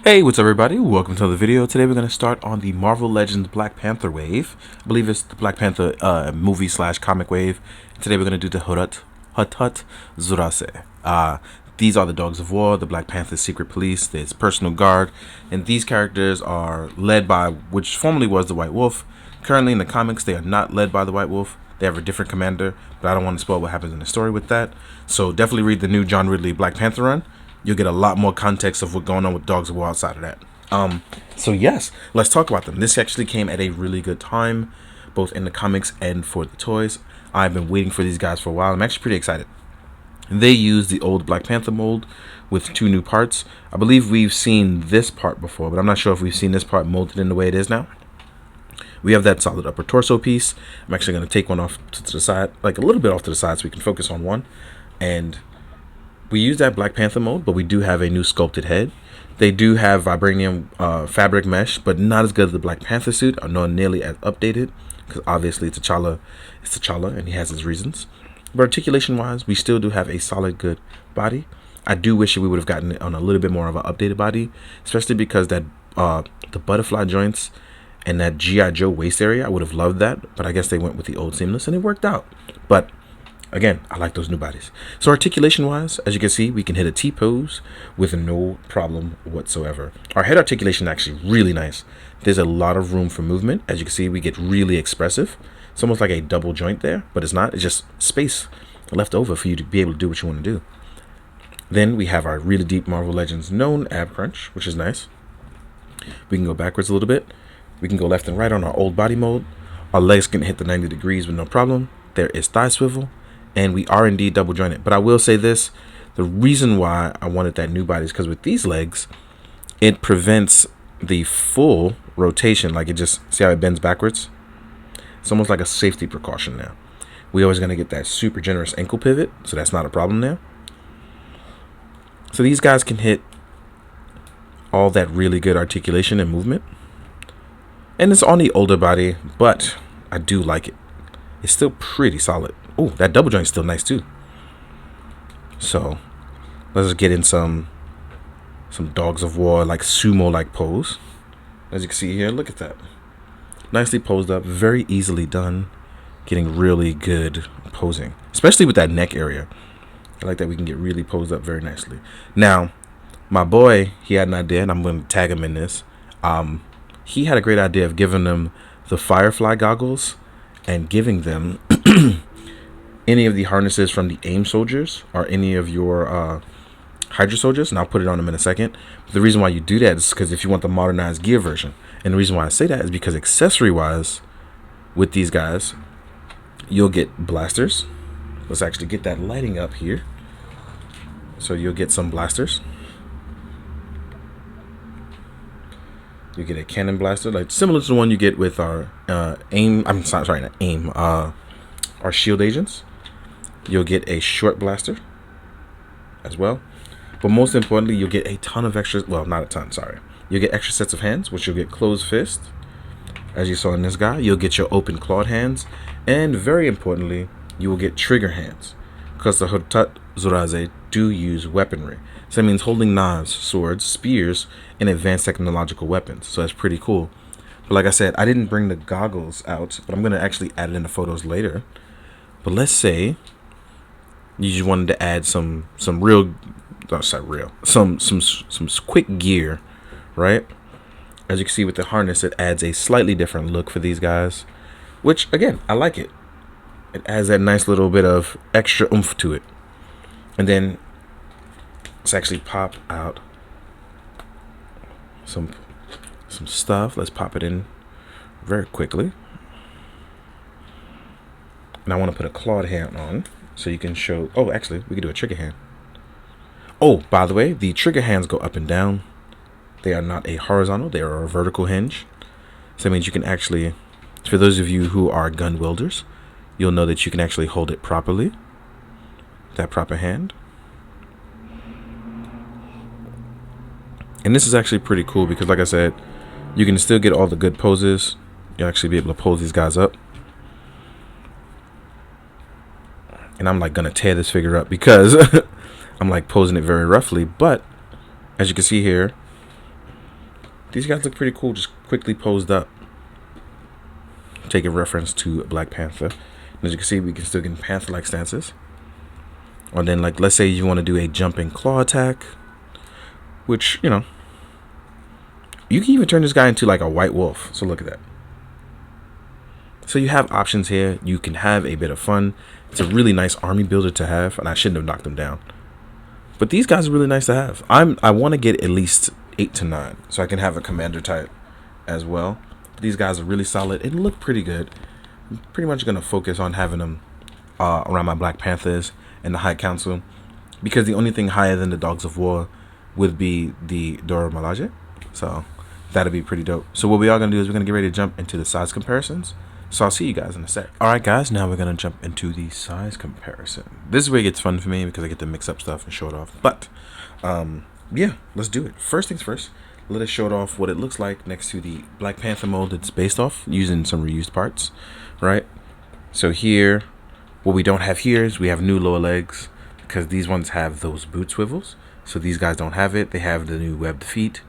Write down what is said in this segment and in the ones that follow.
Hey, what's up everybody? Welcome to the video. Today we're going to start on the Marvel Legends Black Panther wave. I believe it's the Black Panther movie slash comic wave. Today we're going to do the Hatut Zeraze. These are the Dogs of War, the Black Panther's secret police, his personal guard, and these characters are led by, which formerly was the White Wolf. Currently in the comics, they are not led by the White Wolf. They have a different commander, but I don't want to spoil what happens in the story with that. So definitely read the new John Ridley Black Panther run. You'll get a lot more context of what's going on with Dogs of War outside of that. So yes, let's talk about them. This actually came at a really good time, both in the comics and for the toys. I've been waiting for these guys for a while. I'm actually pretty excited. They use the old Black Panther mold with two new parts. I believe we've seen this part before, but I'm not sure if we've seen this part molded in the way it is now. We have that solid upper torso piece. I'm actually going to take one off to the side, like a little bit off to the side so we can focus on one. And we use that Black Panther mode, but we do have a new sculpted head. They do have vibranium fabric mesh, but not as good as the Black Panther suit, or not nearly as updated, because obviously it's T'Challa, and he has his reasons. But articulation-wise, we still do have a solid, good body. I do wish we would have gotten it on a little bit more of an updated body, especially because that the butterfly joints and that G.I. Joe waist area, I would have loved that, but I guess they went with the old seamless, and it worked out. But again, I like those new bodies. So articulation-wise, as you can see, we can hit a T-pose with no problem whatsoever. Our head articulation is actually really nice. There's a lot of room for movement. As you can see, we get really expressive. It's almost like a double joint there, but it's not. It's just space left over for you to be able to do what you want to do. Then we have our really deep Marvel Legends known ab crunch, which is nice. We can go backwards a little bit. We can go left and right on our old body mode. Our legs can hit the 90 degrees with no problem. There is thigh swivel. And we are indeed double jointed. But I will say this, the reason why I wanted that new body is because with these legs, it prevents the full rotation. Like it just, see how it bends backwards? It's almost like a safety precaution now. We always going to get that super generous ankle pivot, so that's not a problem there. So these guys can hit all that really good articulation and movement. And it's on the older body, but I do like it. It's still pretty solid. Oh, that double joint is still nice too. So let's just get in some Dogs of War like sumo like pose. As you can see here, look at that. Nicely posed up, very easily done. Getting really good posing, especially with that neck area. I like that we can get really posed up very nicely. Now, my boy, he had an idea, and I'm going to tag him in this. He had a great idea of giving them the Firefly goggles and giving them any of the harnesses from the AIM soldiers or any of your Hydra soldiers, and I'll put it on them in a second. But the reason why you do that is because if you want the modernized gear version, and the reason why I say that is because accessory-wise, with these guys, you'll get blasters. Let's actually get that lighting up here. So you'll get some blasters. You get a cannon blaster, like similar to the one you get with our AIM. I'm sorry, not AIM. Our shield agents. You'll get a short blaster as well. But most importantly, you'll get a ton of extra, well, not a ton, sorry. You'll get extra sets of hands, which you'll get closed fist, as you saw in this guy. You'll get your open clawed hands. And very importantly, you will get trigger hands, because the Hatut Zeraze do use weaponry. So that means holding knives, swords, spears, and advanced technological weapons. So that's pretty cool. But like I said, I didn't bring the goggles out, but I'm going to actually add it in the photos later. But let's say you just wanted to add some quick gear, right? As you can see with the harness, it adds a slightly different look for these guys, which again, I like it. It adds that nice little bit of extra oomph to it. And then let's actually pop out some stuff. Let's pop it in very quickly. And I want to put a clawed hand on so you can show. Oh, actually, we could do a trigger hand. Oh, by the way, the trigger hands go up and down. They are not a horizontal, they are a vertical hinge. So that means you can actually, for those of you who are gun wielders, you'll know that you can actually hold it properly. That proper hand. And this is actually pretty cool because, like I said, you can still get all the good poses. You'll actually be able to pose these guys up. And I'm like gonna tear this figure up because I'm like posing it very roughly, but as you can see here, These guys look pretty cool, just quickly posed up. Take a reference to Black Panther. And as you can see, we can still get Panther-like stances. Or then, like, let's say you want to do a jumping claw attack, which, you know, you can even turn this guy into like a white wolf. So look at that. So you have options here. You can have a bit of fun. It's a really nice army builder to have, and I shouldn't have knocked them down. But these guys are really nice to have. I want to get at least 8 to 9, so I can have a commander type as well. These guys are really solid. It look pretty good. I'm pretty much going to focus on having them around my Black Panthers and the High Council, because the only thing higher than the Dogs of War would be the Dora Milaje. So that'd be pretty dope. So what we are going to do is we're going to get ready to jump into the size comparisons. So I'll see you guys in a sec. Alright guys, now we're going to jump into the size comparison. This is where it gets fun for me because I get to mix up stuff and show it off. But yeah, let's do it. First things first, let us show it off what it looks like next to the Black Panther mold it's based off, using some reused parts, right? So here, what we don't have here is we have new lower legs, because these ones have those boot swivels. So these guys don't have it. They have the new webbed feet.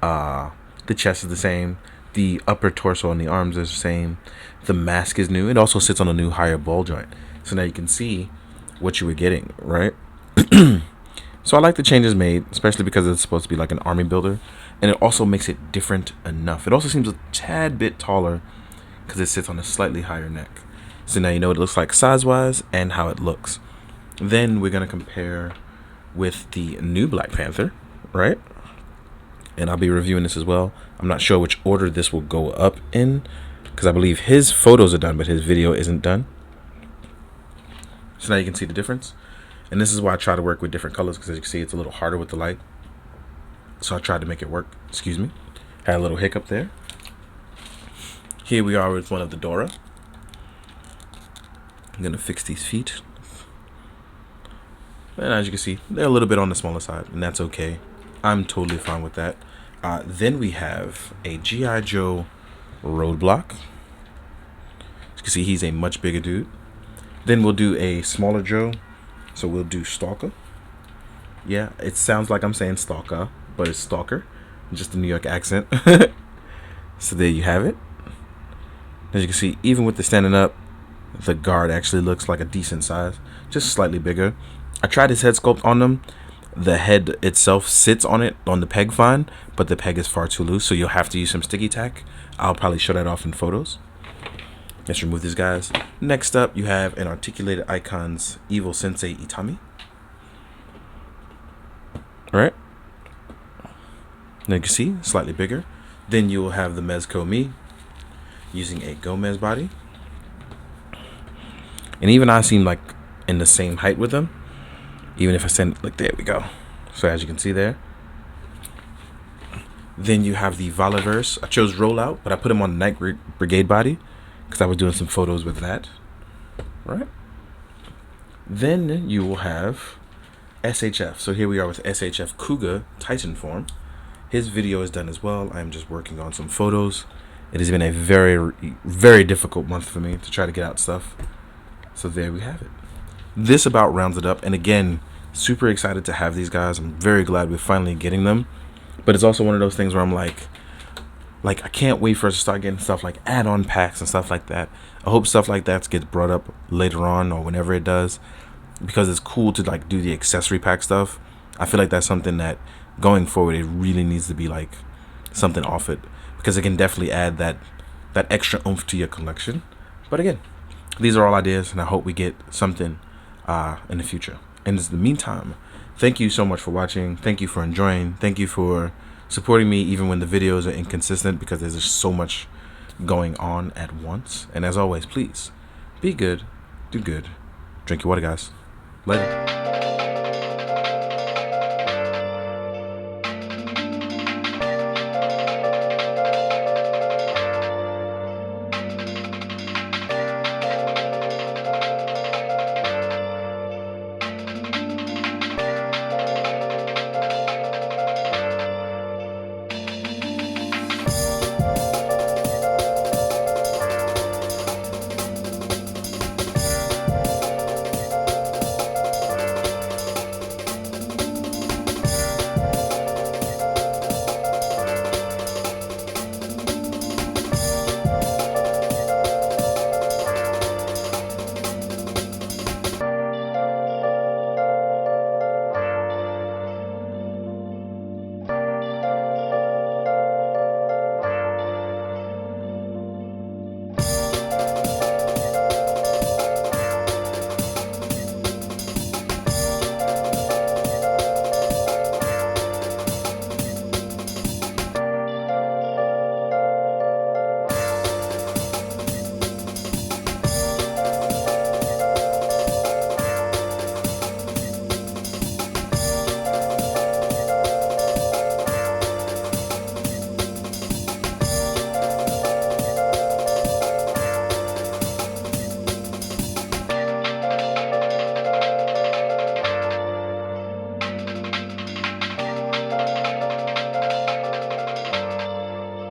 The chest is the same. The upper torso and the arms is the same. The mask is new. It also sits on a new higher ball joint. So now you can see what you were getting, right? So I like the changes made, especially because it's supposed to be like an army builder. And it also makes it different enough. It also seems a tad bit taller because it sits on a slightly higher neck. So now you know what it looks like size-wise and how it looks. Then we're going to compare with the new Black Panther, right? And I'll be reviewing this as well. I'm not sure which order this will go up in, because I believe his photos are done, but his video isn't done. So now you can see the difference. And this is why I try to work with different colors, because as you can see, it's a little harder with the light. So I tried to make it work. Excuse me. Had a little hiccup there. Here we are with one of the Dora. I'm going to fix these feet. And as you can see, they're a little bit on the smaller side, and that's okay. I'm totally fine with that. Then we have a G.I. Joe Roadblock. As you can see, he's a much bigger dude. Then we'll do a smaller Joe. So we'll do Stalker. Yeah, it sounds like I'm saying Stalker, but it's Stalker. Just a New York accent. So there you have it. As you can see, even with the standing up, the guard actually looks like a decent size. Just slightly bigger. I tried his head sculpt on them. The head itself sits on it on the peg fine, but the peg is far too loose, so you'll have to use some sticky tack. I'll probably show that off in photos. Let's remove these guys. Next up, you have an Articulated Icons Evil Sensei Itami. Alright. Now you can see, slightly bigger. Then you will have the Mezco Me using a Gomez body. And even I seem like in the same height with them. Even if I send, like, there we go. So as you can see there. Then you have the Valiverse. I chose Rollout, but I put him on the Night Brigade body because I was doing some photos with that. Right? Then you will have SHF. So here we are with SHF Kuga Titan form. His video is done as well. I'm just working on some photos. It has been a very, very difficult month for me to try to get out stuff. So there we have it. This about rounds it up. And again, super excited to have these guys. I'm very glad we're finally getting them. But it's also one of those things where I'm like I can't wait for us to start getting stuff like add-on packs and stuff like that. I hope stuff like that gets brought up later on or whenever it does, because it's cool to like do the accessory pack stuff. I feel like that's something that going forward it really needs to be like something off it, because it can definitely add that extra oomph to your collection. But again, these are all ideas, and I hope we get something in the future. And in the meantime, thank you so much for watching. Thank you for enjoying. Thank you for supporting me even when the videos are inconsistent, because there's just so much going on at once. And as always, please be good, do good, drink your water, guys. Later.